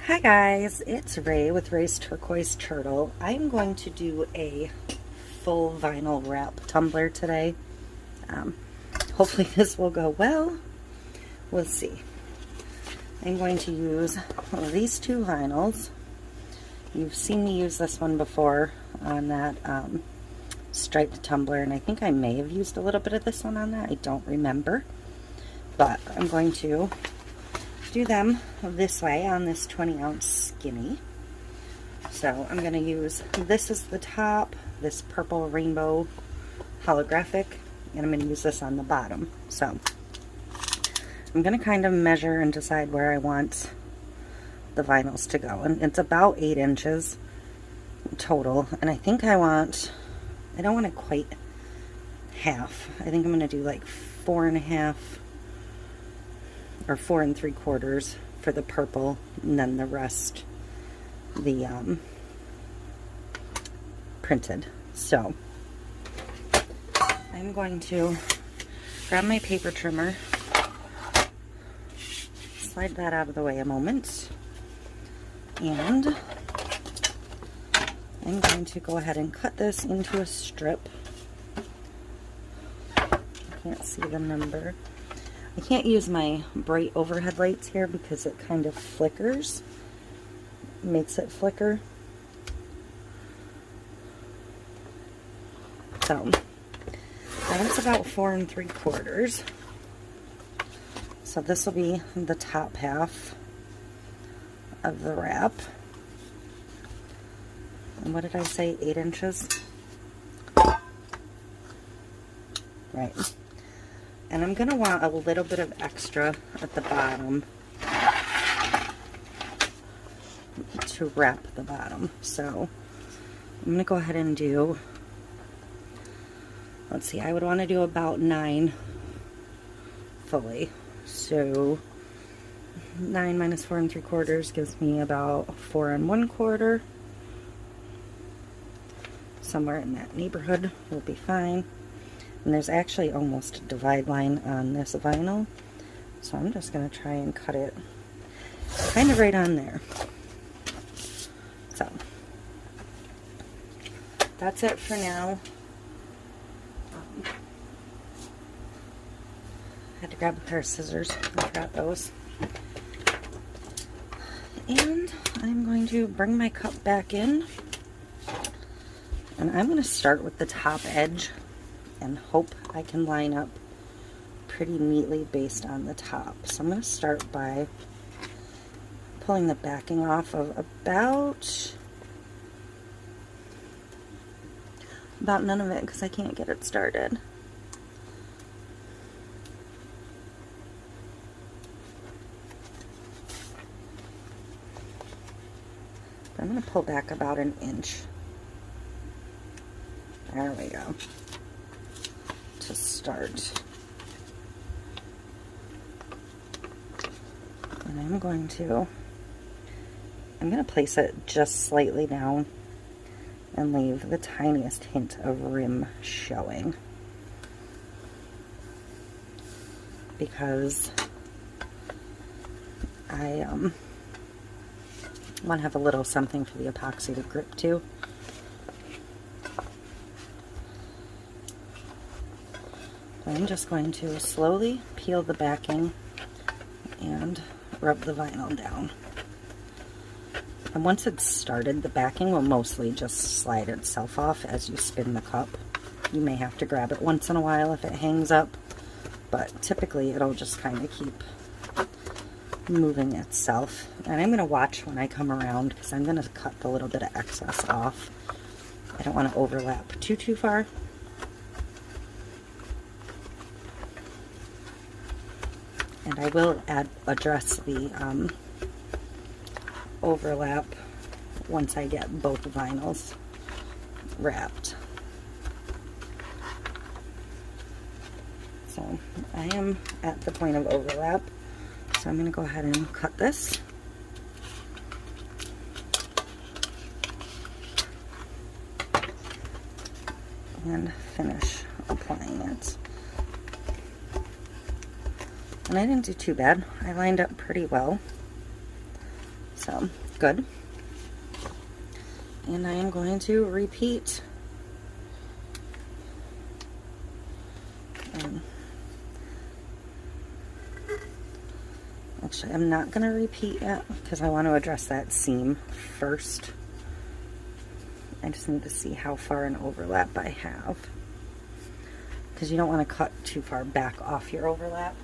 Hi guys, it's Ray with Ray's Turquoise Turtle. I'm going to do a full vinyl wrap tumbler today. Hopefully this will go well. We'll see. I'm going to use these two vinyls. You've seen me use this one before on that striped tumbler, and I think I may have used a little bit of this one on that. I don't remember. But I'm going to do them this way on this 20-ounce skinny. So I'm going to use this as the top, this purple rainbow holographic, and I'm going to use this on the bottom. So I'm going to kind of measure and decide where I want the vinyls to go, and it's about 8 inches total, and I think I don't want it quite half. I think I'm going to do like 4.5 or 4 3/4 for the purple, and then the rest the printed. So I'm going to grab my paper trimmer, slide that out of the way a moment, and I'm going to go ahead and cut this into a strip. I can't see the number. I can't use my bright overhead lights here because it kind of flickers, makes it flicker. So that's about 4 3/4. So this will be the top half of the wrap. And what did I say, 8 inches? Right. And I'm going to want a little bit of extra at the bottom to wrap the bottom. So I'm going to go ahead and do, let's see, I would want to do about 9 fully. So 9 minus 4 3/4 gives me about 4 1/4. Somewhere in that neighborhood will be fine. And there's actually almost a divide line on this vinyl, so I'm just going to try and cut it kind of right on there. So that's it for now. Had to grab a pair of scissors. I forgot those. And I'm going to bring my cup back in, and I'm going to start with the top edge and hope I can line up pretty neatly based on the top. So I'm going to start by pulling the backing off of about none of it because I can't get it started. I'm going to pull back about 1 inch. There we go. To start. And I'm going to place it just slightly down and leave the tiniest hint of rim showing, because I want to have a little something for the epoxy to grip to. I'm just going to slowly peel the backing and rub the vinyl down. And once it's started, the backing will mostly just slide itself off as you spin the cup. You may have to grab it once in a while if it hangs up, but typically it'll just kind of keep moving itself. And I'm going to watch when I come around because I'm going to cut the little bit of excess off. I don't want to overlap too far. And I will address the overlap once I get both vinyls wrapped. So I am at the point of overlap, so I'm going to go ahead and cut this. And finish applying it. And I didn't do too bad. I lined up pretty well. So, good. And I am going to repeat. Actually, I'm not going to repeat yet because I want to address that seam first. I just need to see how far an overlap I have, because you don't want to cut too far back off your overlap.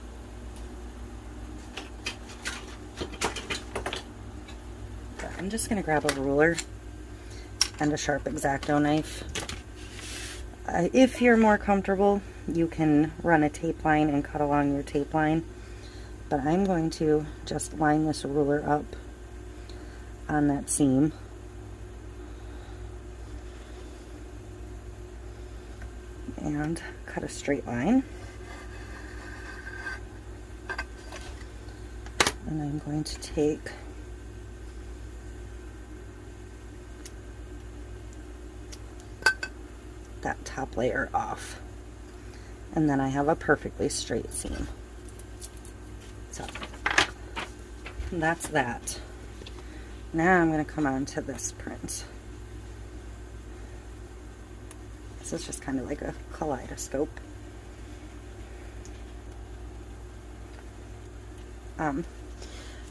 Okay, I'm just going to grab a ruler and a sharp X-Acto knife. If you're more comfortable, you can run a tape line and cut along your tape line, but I'm going to just line this ruler up on that seam. And cut a straight line. And I'm going to take that top layer off. And then I have a perfectly straight seam. So that's that. Now I'm going to come on to this print. This is just kind of like a kaleidoscope.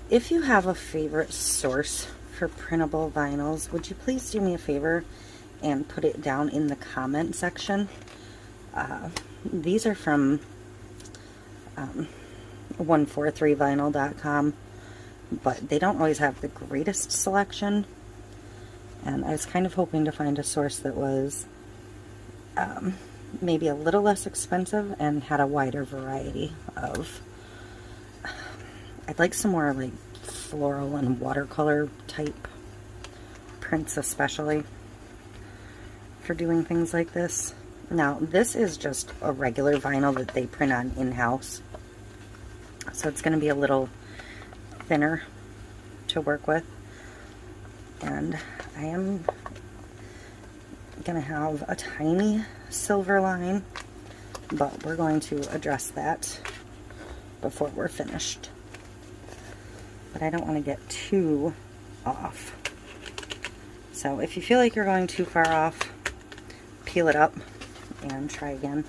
If you have a favorite source for printable vinyls, would you please do me a favor and put it down in the comment section? These are from 143vinyl.com, but they don't always have the greatest selection, and I was kind of hoping to find a source that was maybe a little less expensive and had a wider variety of, I'd like some more like floral and watercolor type prints, especially for doing things like this. Now this is just a regular vinyl that they print on in-house, so it's going to be a little thinner to work with, and I am going to have a tiny silver line, but we're going to address that before we're finished. But I don't want to get too off. So if you feel like you're going too far off, peel it up and try again.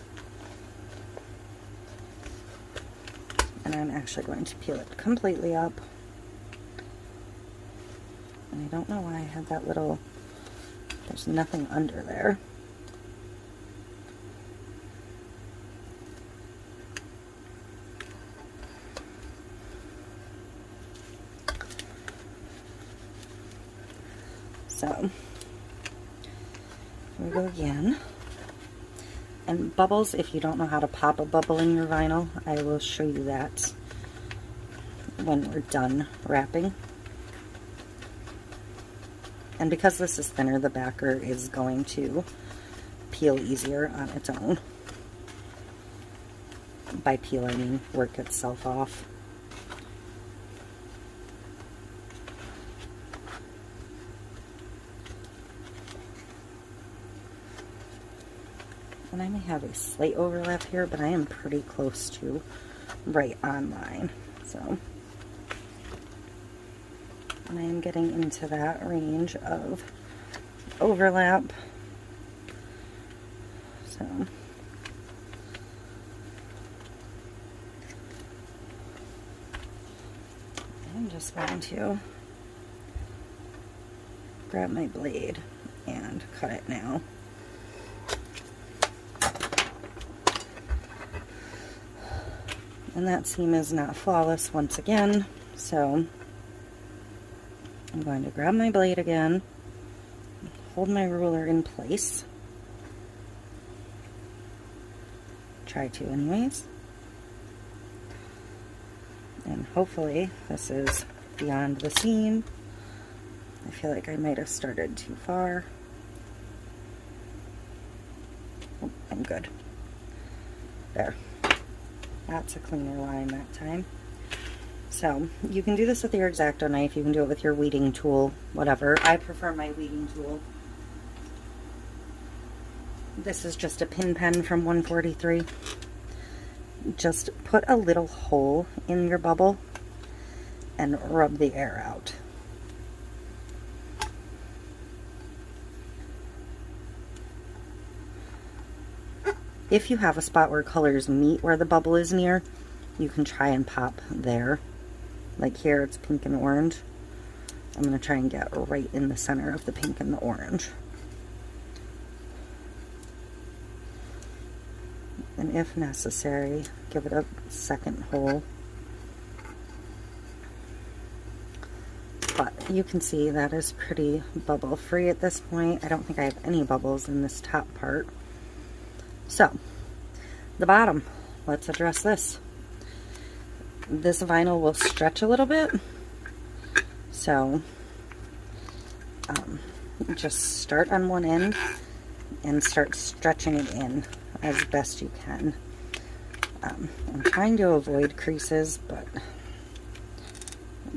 And I'm actually going to peel it completely up. And I don't know why I had that little, there's nothing under there. So, here we go again. And bubbles, if you don't know how to pop a bubble in your vinyl, I will show you that when we're done wrapping. And because this is thinner, the backer is going to peel easier on its own. By peel, I mean work itself off. And I may have a slight overlap here, but I am pretty close to right on line. So, and I am getting into that range of overlap. So, I'm just going to grab my blade and cut it now. And that seam is not flawless once again, so I'm going to grab my blade again, hold my ruler in place, try to anyways, and hopefully this is beyond the seam. I feel like I might have started too far. Oh, I'm good. There. That's a cleaner line that time. So, you can do this with your X-Acto knife, you can do it with your weeding tool, whatever. I prefer my weeding tool. This is just a pin pen from 143. Just put a little hole in your bubble and rub the air out. If you have a spot where colors meet where the bubble is near, you can try and pop there. Like here, it's pink and orange. I'm going to try and get right in the center of the pink and the orange. And if necessary, give it a second hole. But you can see that is pretty bubble free at this point. I don't think I have any bubbles in this top part. So, the bottom, let's address this. This vinyl will stretch a little bit. So, just start on one end and start stretching it in as best you can. I'm trying to avoid creases, but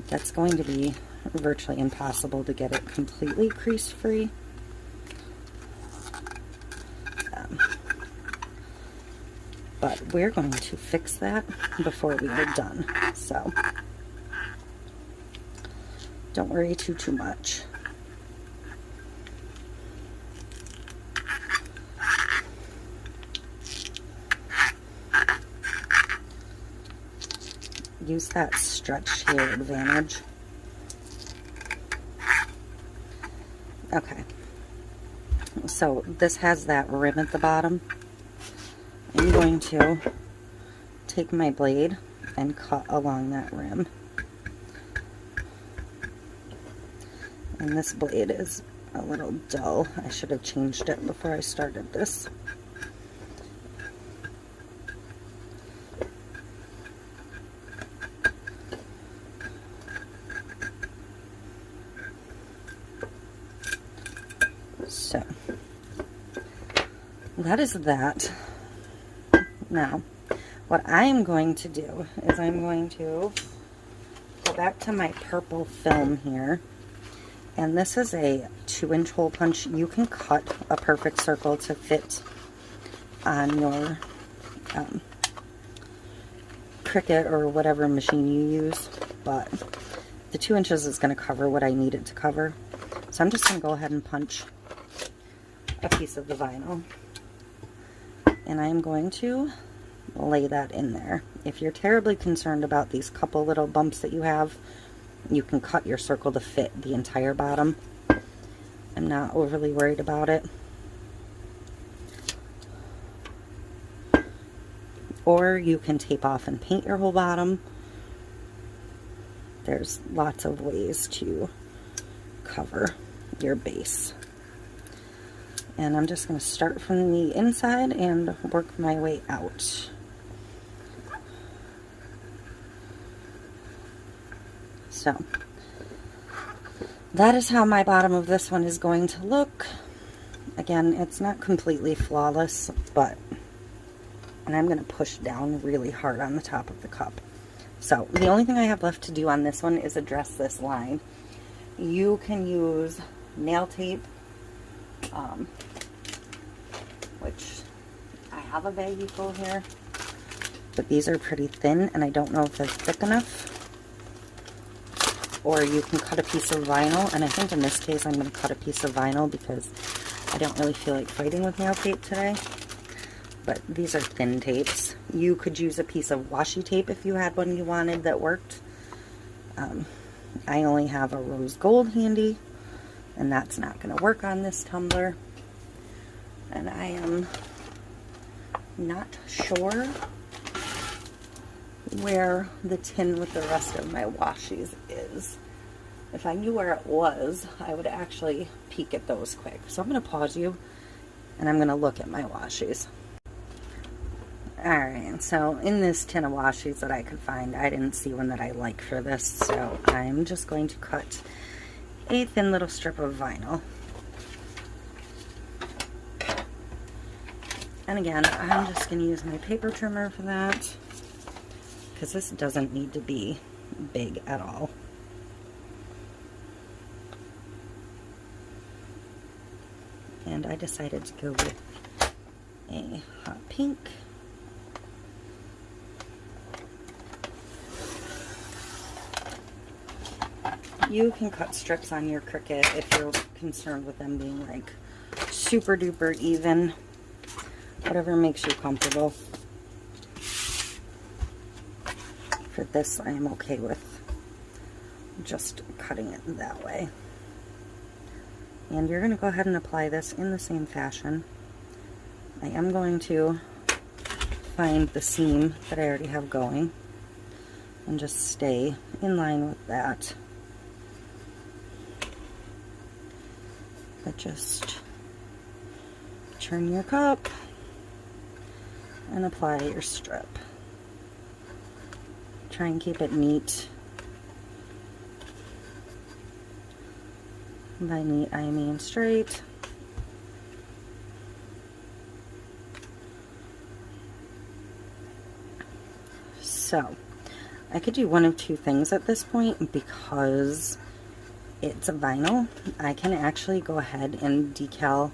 that's going to be virtually impossible to get it completely crease free. But we're going to fix that before we are done. So don't worry too much. Use that stretch to your advantage. Okay, so this has that rim at the bottom. I'm going to take my blade and cut along that rim. And this blade is a little dull. I should have changed it before I started this. So, that is that. Now, what I'm going to do is I'm going to go back to my purple film here. And this is a 2-inch hole punch. You can cut a perfect circle to fit on your Cricut or whatever machine you use. But the 2 inches is going to cover what I need it to cover. So I'm just going to go ahead and punch a piece of the vinyl. And I'm going to lay that in there. If you're terribly concerned about these couple little bumps that you have, you can cut your circle to fit the entire bottom. I'm not overly worried about it. Or you can tape off and paint your whole bottom. There's lots of ways to cover your base. And I'm just going to start from the inside and work my way out. So, that is how my bottom of this one is going to look. Again, it's not completely flawless, but, and I'm going to push down really hard on the top of the cup. So, the only thing I have left to do on this one is address this line. You can use nail tape, which I have a baggie full here, but these are pretty thin and I don't know if they're thick enough. Or you can cut a piece of vinyl, and I think in this case I'm going to cut a piece of vinyl because I don't really feel like fighting with nail tape today. But these are thin tapes. You could use a piece of washi tape if you had one you wanted that worked. I only have a rose gold handy, and that's not going to work on this tumbler. And I am not sure where the tin with the rest of my washies is. If I knew where it was, I would actually peek at those quick. So I'm going to pause you, and I'm going to look at my washies. Alright, so in this tin of washies that I could find, I didn't see one that I like for this, so I'm just going to cut a thin little strip of vinyl. And again, I'm just going to use my paper trimmer for that, because this doesn't need to be big at all. And I decided to go with a hot pink. You can cut strips on your Cricut if you're concerned with them being like super duper even. whatever makes you comfortable. For this, I am okay with just cutting it that way. And you're going to go ahead and apply this in the same fashion. I am going to find the seam that I already have going and just stay in line with that. But just turn your cup and apply your strip. Try and keep it neat. By neat, I mean straight. So, I could do one of two things at this point because it's a vinyl. I can actually go ahead and decal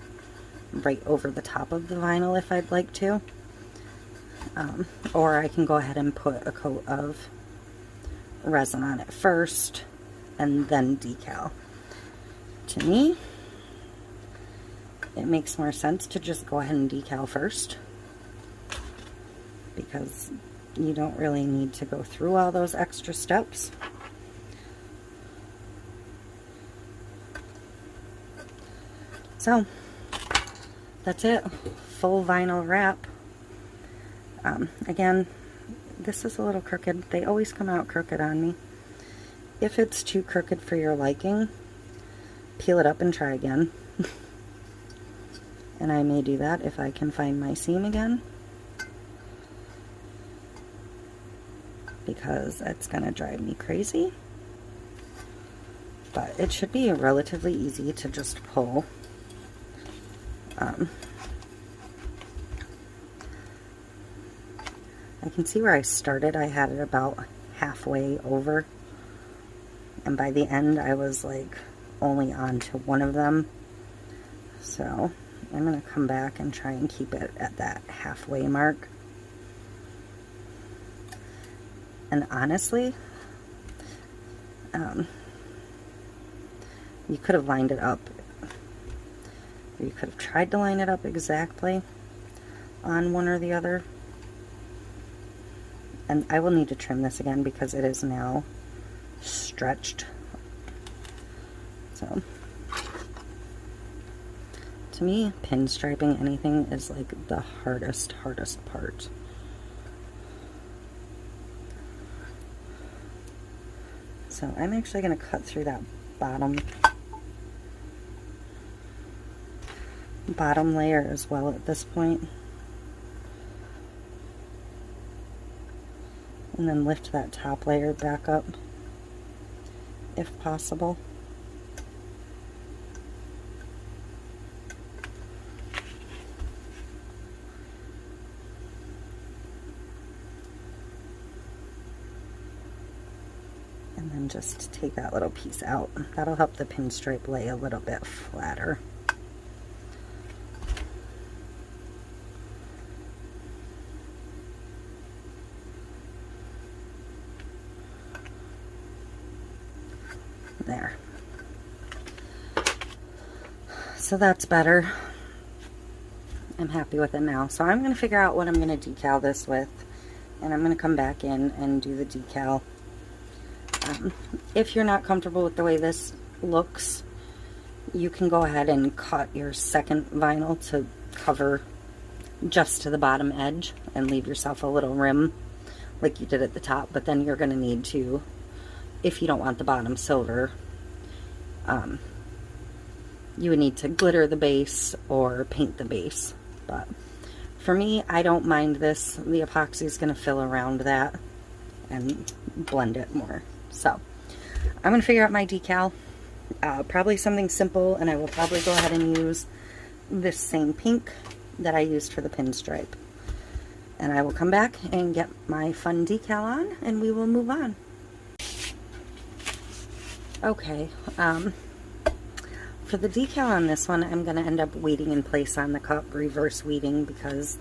right over the top of the vinyl if I'd like to. Or I can go ahead and put a coat of resin on it first and then decal. To me, it makes more sense to just go ahead and decal first because you don't really need to go through all those extra steps. So, that's it. Full vinyl wrap. Again, this is a little crooked. They always come out crooked on me. If it's too crooked for your liking, peel it up and try again. And I may do that if I can find my seam again, because it's going to drive me crazy. But it should be relatively easy to just pull. I can see where I started. I had it about halfway over, and by the end I was like only on to one of them. So I'm going to come back and try and keep it at that halfway mark. And honestly, you could have lined it up. Or you could have tried to line it up exactly on one or the other. And I will need to trim this again because it is now stretched. So, to me, pinstriping anything is like the hardest part. So I'm actually going to cut through that bottom layer as well at this point. And then lift that top layer back up, if possible. And then just take that little piece out. That'll help the pinstripe lay a little bit flatter. There. So that's better. I'm happy with it now. So I'm going to figure out what I'm going to decal this with, and I'm going to come back in and do the decal. If you're not comfortable with the way this looks, you can go ahead and cut your second vinyl to cover just to the bottom edge and leave yourself a little rim like you did at the top, but then you're going to need to, if you don't want the bottom silver, you would need to glitter the base or paint the base. But for me, I don't mind this. The epoxy is going to fill around that and blend it more. So I'm going to figure out my decal. Probably something simple, and I will probably go ahead and use this same pink that I used for the pinstripe. And I will come back and get my fun decal on, and we will move on. Okay, for the decal on this one, I'm going to end up weighting in place on the cup, reverse weighting, because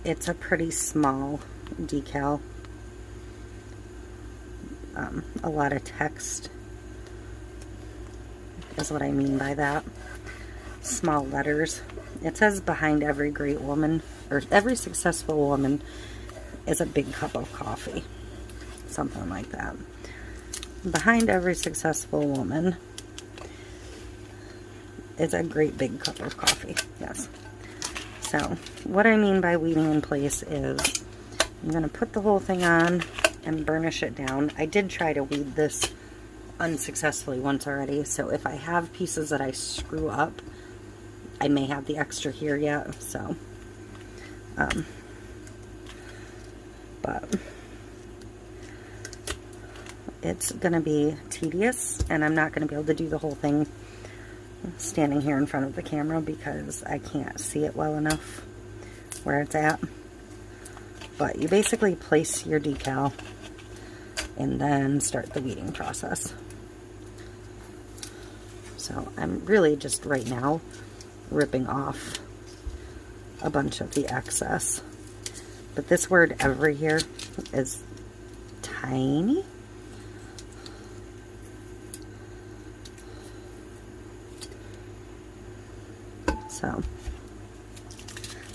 it's a pretty small decal. A lot of text is what I mean by that. Small letters. It says behind every great woman or every successful woman is a big cup of coffee. Something like that. Behind every successful woman is a great big cup of coffee. Yes. So, what I mean by weeding in place is I'm going to put the whole thing on and burnish it down. I did try to weed this unsuccessfully once already, so if I have pieces that I screw up, I may have the extra here yet, so, but it's going to be tedious, and I'm not going to be able to do the whole thing standing here in front of the camera because I can't see it well enough where it's at. But you basically place your decal and then start the weeding process. So I'm really just right now ripping off a bunch of the excess. But this word every here is tiny. So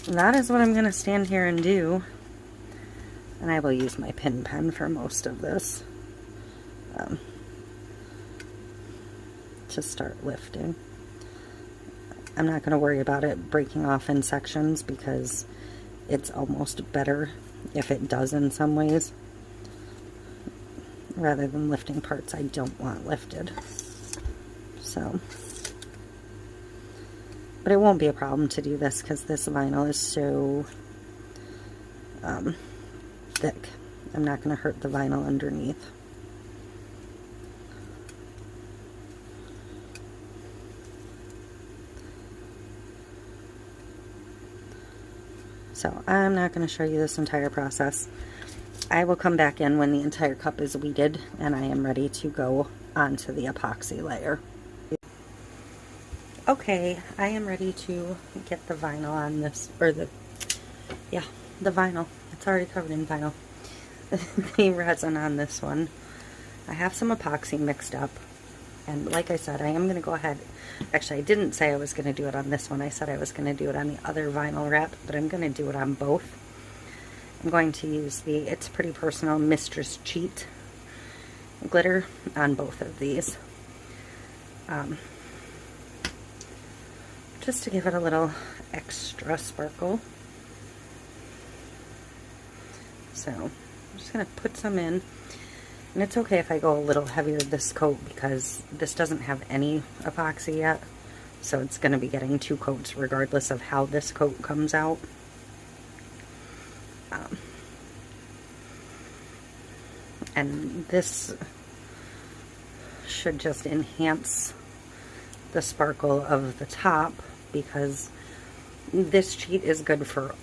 that is what I'm going to stand here and do. And I will use my pin pen for most of this. To start lifting. I'm not going to worry about it breaking off in sections because it's almost better if it does in some ways, rather than lifting parts I don't want lifted. So, but it won't be a problem to do this because this vinyl is so thick. I'm not going to hurt the vinyl underneath. So I'm not going to show you this entire process. I will come back in when the entire cup is weeded and I am ready to go onto the epoxy layer. Okay, I am ready to get the vinyl on this, or the vinyl. It's already covered in vinyl. The resin on this one. I have some epoxy mixed up. And like I said, I am going to go ahead. Actually, I didn't say I was going to do it on this one. I said I was going to do it on the other vinyl wrap, but I'm going to do it on both. I'm going to use the It's Pretty Personal Mistress Cheat glitter on both of these. Just to give it a little extra sparkle. So, I'm just going to put some in. And it's okay if I go a little heavier this coat because this doesn't have any epoxy yet. So it's going to be getting 2 coats regardless of how this coat comes out. And this should just enhance the sparkle of the top because this cheat is good for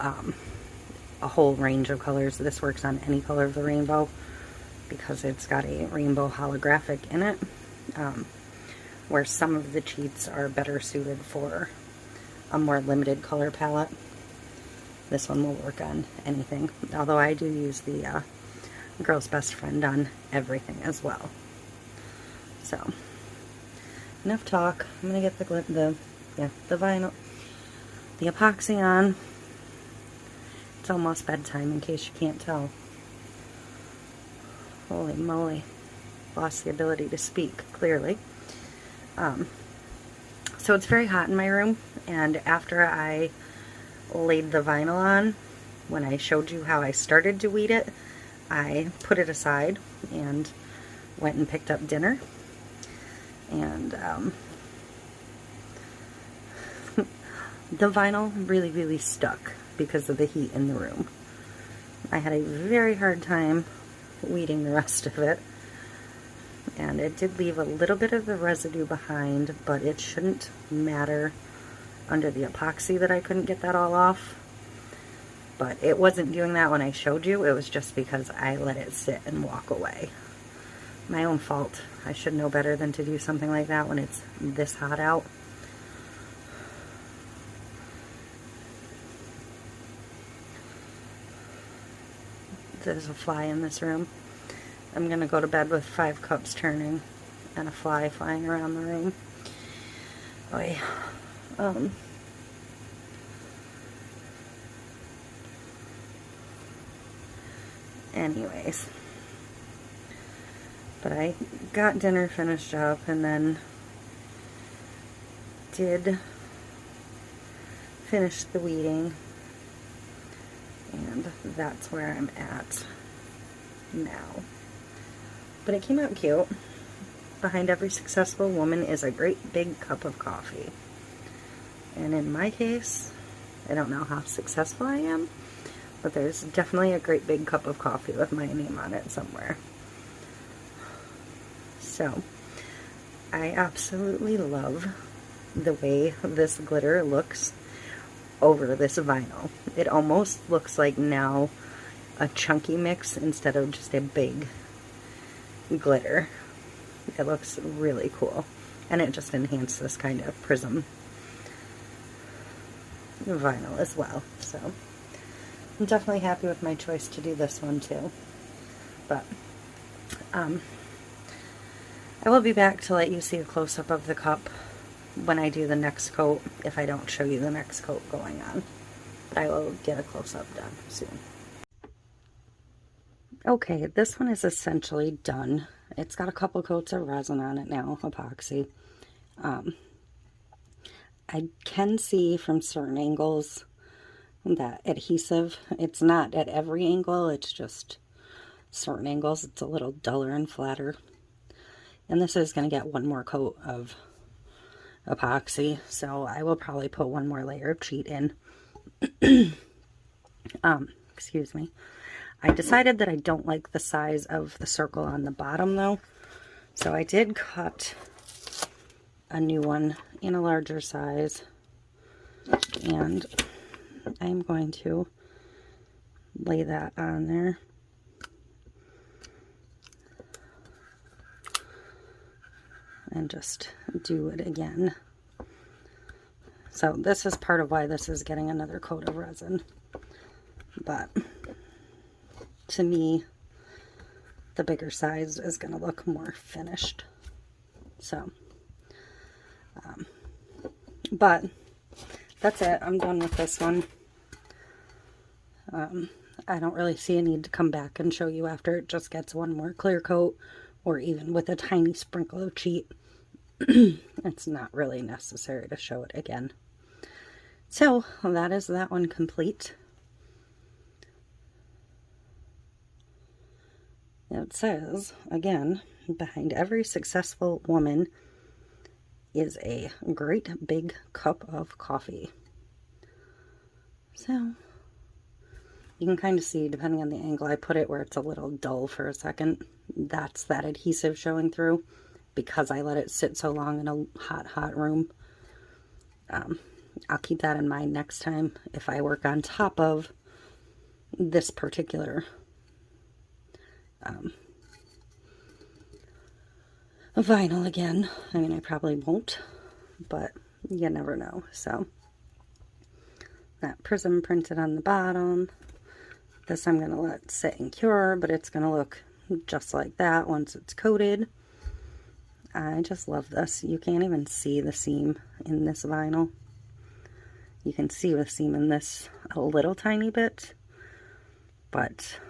a whole range of colors. This works on any color of the rainbow because it's got a rainbow holographic in it, where some of the cheats are better suited for a more limited color palette. This one will work on anything, although I do use the Girl's Best Friend on everything as well. So, enough talk. I'm going to get the vinyl, the epoxy on. It's almost bedtime in case you can't tell. Holy moly. Lost the ability to speak, clearly. So it's very hot in my room, and after I laid the vinyl on, when I showed you how I started to weed it, I put it aside and went and picked up dinner. And the vinyl really stuck because of the heat in the room. I had a very hard time weeding the rest of it, and it did leave a little bit of the residue behind, but it shouldn't matter under the epoxy that I couldn't get that all off. But it wasn't doing that when I showed you. It was just because I let it sit and walk away. My own fault. I should know better than to do something like that when it's this hot out. There's a fly in this room. I'm going to go to bed with 5 cups turning and a fly flying around the room. Oh yeah. anyways. But I got dinner finished up and then did finish the weeding, and that's where I'm at now. But it came out cute. Behind every successful woman is a great big cup of coffee. And in my case, I don't know how successful I am, but there's definitely a great big cup of coffee with my name on it somewhere. So, I absolutely love the way this glitter looks over this vinyl. It almost looks like now a chunky mix instead of just a big glitter. It looks really cool, and it just enhanced this kind of prism vinyl as well. So I'm definitely happy with my choice to do this one too. But I will be back to let you see a close-up of the cup when I do the next coat, if I don't show you the next coat going on. But I will get a close-up done soon. Okay, this one is essentially done. It's got a couple coats of resin on it now, epoxy. I can see from certain angles that adhesive, it's not at every angle, it's just certain angles. It's a little duller and flatter. And this is going to get one more coat of epoxy, so I will probably put one more layer of cheat in. Excuse me. I decided that I don't like the size of the circle on the bottom though, so I did cut a new one in a larger size, and I'm going to lay that on there. And just do it again. So this is part of why this is getting another coat of resin. But to me, the bigger size is going to look more finished. So, but that's it. I'm done with this one. I don't really see a need to come back and show you after it just gets one more clear coat, or even with a tiny sprinkle of cheat. It's not really necessary to show it again. So that is that one complete. It says, again, behind every successful woman is a great big cup of coffee. So you can kind of see, depending on the angle I put it, where it's a little dull for a second. That's that adhesive showing through, because I let it sit so long in a hot room. I'll keep that in mind next time if I work on top of this particular vinyl again. I mean, I probably won't, but you never know. So that prism printed on the bottom. This I'm going to let sit and cure, but it's going to look just like that once it's coated. I just love this. You can't even see the seam in this vinyl. You can see the seam in this a little tiny bit, but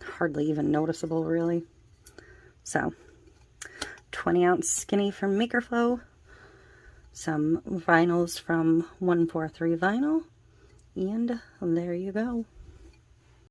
hardly even noticeable really. So 20-ounce skinny from Makerflow, some vinyls from 143 Vinyl, and there you go.